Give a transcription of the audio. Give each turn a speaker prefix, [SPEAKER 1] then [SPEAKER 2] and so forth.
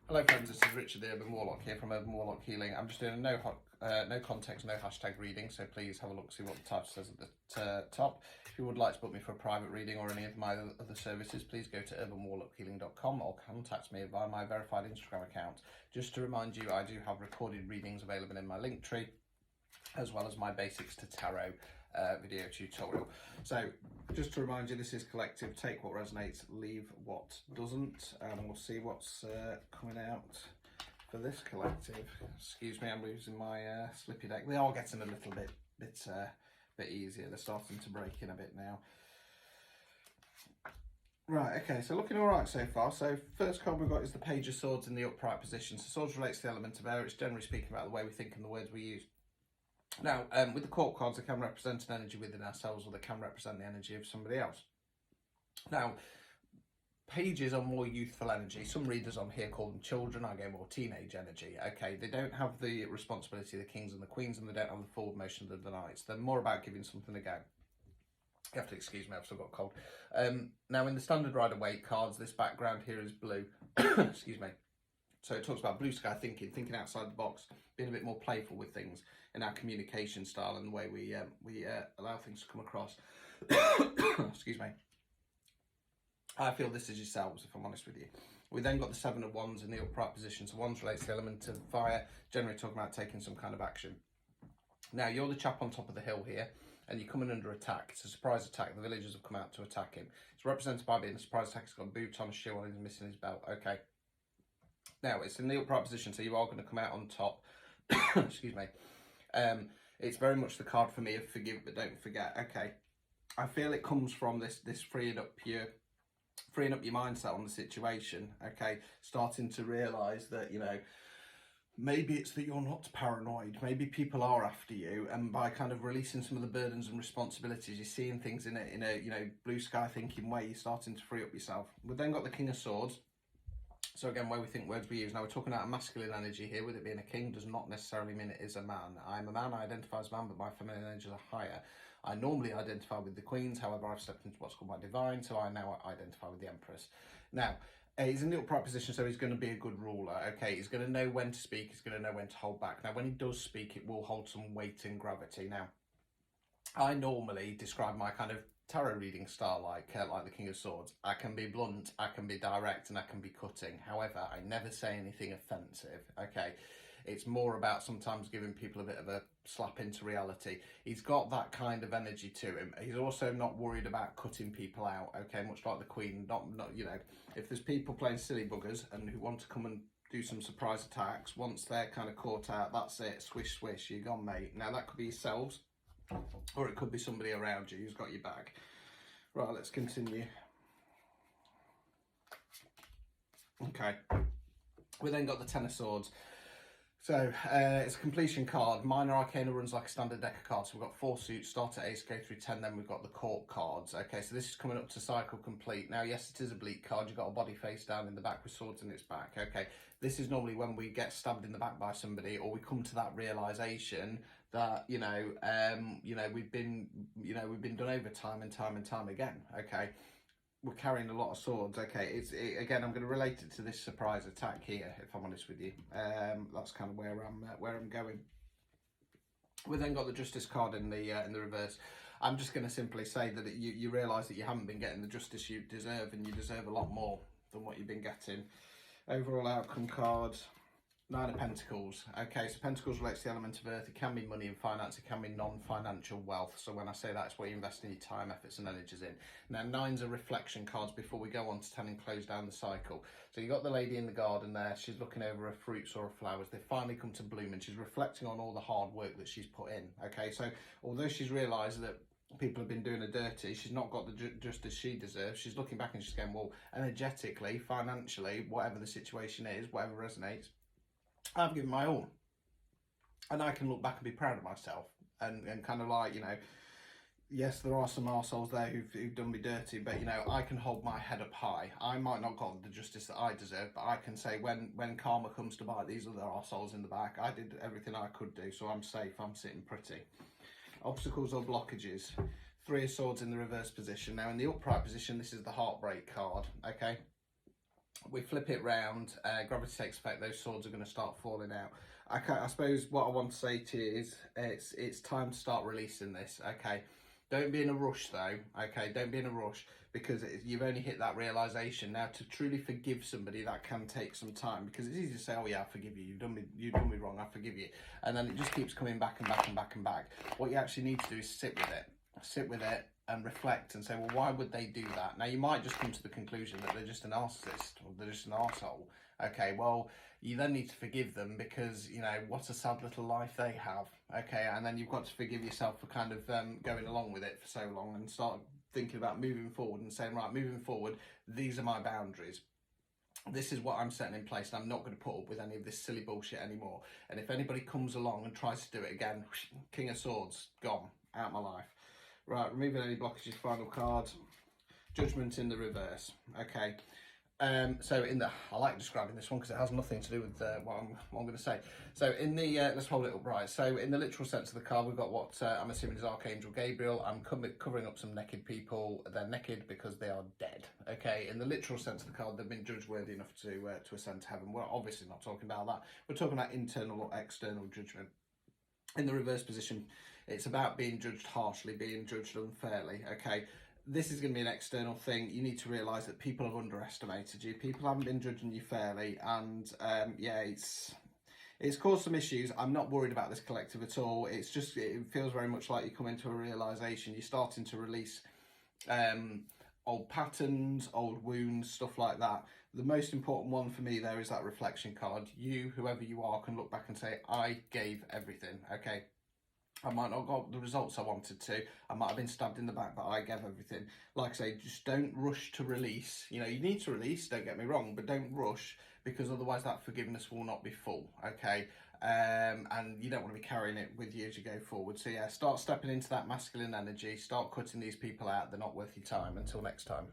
[SPEAKER 1] Hello friends, this is Richard the Urban Warlock here from Urban Warlock Healing. I'm just doing a no context, no hashtag reading, so please have a look, see what the title says at the top. If you would like to book me for a private reading or any of my other services, please go to urbanwarlockhealing.com or contact me via my verified Instagram account. Just to remind you, I do have recorded readings available in my link tree, as well as my Basics to Tarot video tutorial. So just to remind you, this is collective. Take what resonates, leave what doesn't, and we'll see what's coming out for this collective. Excuse me, I'm losing my slippy deck. They are getting a little bit easier. They're starting to break in a bit now. Right, okay, so looking all right so far. So first card we've got is the Page of Swords in the upright position. So swords relates to the element of air. It's generally speaking about the way we think and the words we use. Now, with the court cards, they can represent an energy within ourselves, or they can represent the energy of somebody else. Now, pages are more youthful energy. Some readers on here call them children. I go more teenage energy. Okay, they don't have the responsibility of the kings and the queens, and they don't have the forward motion of the knights. They're more about giving something a go. You have to excuse me, I've still got a cold. Now, in the standard Rider-Waite cards, this background here is blue. Excuse me. So it talks about blue sky thinking outside the box, being a bit more playful with things in our communication style and the way we allow things to come across. Excuse me. I feel this is yourselves, if I'm honest with you. We then got the Seven of Wands in the upright position. So wands relates to the element of fire, generally talking about taking some kind of action. Now, you're the chap on top of the hill here, and you're coming under attack. It's a surprise attack. The villagers have come out to attack him. It's represented by being a surprise attack. He's got a boot on, a shoe on, he's missing his belt. Okay. Now, it's in the upright position, so you are going to come out on top. Excuse me. It's very much the card for me of forgive but don't forget. Okay. I feel it comes from this freeing up your mindset on the situation. Okay. Starting to realise that, you know, maybe it's that you're not paranoid. Maybe people are after you, and by kind of releasing some of the burdens and responsibilities, you're seeing things in a you know, blue sky thinking way. You're starting to free up yourself. We've then got the King of Swords. So again, where we think words we use. Now we're talking about a masculine energy here. With it being a king does not necessarily mean it is a man. I'm a man, I identify as a man, but my feminine energies are higher. I normally identify with the queens, however I've stepped into what's called my divine, so I now identify with the empress. Now, he's in the upright position, so he's going to be a good ruler. Okay, he's going to know when to speak, he's going to know when to hold back. Now when he does speak, it will hold some weight and gravity. Now, I normally describe my kind of tarot reading style like the King of Swords. I can be blunt, I can be direct, and I can be cutting. However, I never say anything offensive. Okay, it's more about sometimes giving people a bit of a slap into reality. He's got that kind of energy to him. He's also not worried about cutting people out. Okay, much like the Queen. Not you know, if there's people playing silly buggers and who want to come and do some surprise attacks, once they're kind of caught out, that's it. Swish, swish, you're gone, mate. Now that could be yourselves, or it could be somebody around you who's got your back. Right, let's continue. Okay, we then got the Ten of Swords. So it's a completion card. Minor Arcana runs like a standard deck of cards. So we've got 4 suits, start at ace, go through 10, then we've got the court cards. Okay, so this is coming up to cycle complete. Now, yes, it is a bleak card. You've got a body face down in the back with swords in its back. Okay, this is normally when we get stabbed in the back by somebody, or we come to that realization that, you know, we've been done over time and time again. Okay, we're carrying a lot of swords. Okay, again, I'm going to relate it to this surprise attack here, if I'm honest with you. That's kind of where I'm going. We then got the Justice card in the reverse. I'm just going to simply say that you realise that you haven't been getting the justice you deserve, and you deserve a lot more than what you've been getting. Overall outcome card, Nine of Pentacles. Okay, so Pentacles relates to the element of earth. It can be money and finance. It can be non-financial wealth. So when I say that, it's where you invest in your time, efforts and energies in. Now, nines are reflection cards before we go on to 10 and close down the cycle. So you got the lady in the garden there. She's looking over her fruits or her flowers. They finally come to bloom, and she's reflecting on all the hard work that she's put in. Okay, so although she's realised that people have been doing her dirty, she's not got the justice she deserves. She's looking back and she's going, well, energetically, financially, whatever the situation is, whatever resonates, I've given my all, and I can look back and be proud of myself, and kind of like, you know, yes, there are some arseholes there who've done me dirty, but, you know, I can hold my head up high. I might not got the justice that I deserve, but I can say when karma comes to bite these other arseholes in the back, I did everything I could do, so I'm safe, I'm sitting pretty. Obstacles or blockages. 3 of Swords in the reverse position. Now, in the upright position, this is the Heartbreak card, okay? we flip it round, gravity takes effect, those swords are going to start falling out. I suppose what I want to say to you is it's time to start releasing this, okay? Don't be in a rush though, okay? Don't be in a rush, because you've only hit that realisation. Now, to truly forgive somebody, that can take some time, because it's easy to say, oh yeah, I forgive you, you've done me wrong, I forgive you. And then it just keeps coming back and back and back and back. What you actually need to do is sit with it and reflect and say, well, why would they do that? Now, you might just come to the conclusion that they're just a narcissist or they're just an arsehole. Okay, well, you then need to forgive them because, you know, what a sad little life they have. Okay, and then you've got to forgive yourself for kind of going along with it for so long, and start thinking about moving forward and saying, right, moving forward, these are my boundaries. This is what I'm setting in place, and I'm not going to put up with any of this silly bullshit anymore. And if anybody comes along and tries to do it again, King of Swords, gone, out of my life. Right, removing any blockages, final card. Judgment in the reverse. Okay. So I like describing this one because it has nothing to do with what I'm going to say. So in the, let's hold it up right. So in the literal sense of the card, we've got what I'm assuming is Archangel Gabriel. I'm covering up some naked people. They're naked because they are dead. Okay. In the literal sense of the card, they've been judged worthy enough to ascend to heaven. We're obviously not talking about that. We're talking about internal or external judgment. In the reverse position, it's about being judged harshly, being judged unfairly, okay? This is going to be an external thing. You need to realise that people have underestimated you. People haven't been judging you fairly, and yeah, it's caused some issues. I'm not worried about this collective at all. It's just, it feels very much like you come into a realisation. You're starting to release old patterns, old wounds, stuff like that. The most important one for me there is that reflection card. You, whoever you are, can look back and say, I gave everything, okay? I might not have got the results I wanted to. I might have been stabbed in the back, but I gave everything. Like I say, just don't rush to release. You know, you need to release, don't get me wrong, but don't rush, because otherwise that forgiveness will not be full, okay? And you don't want to be carrying it with you as you go forward. So yeah, start stepping into that masculine energy. Start cutting these people out. They're not worth your time. Until next time.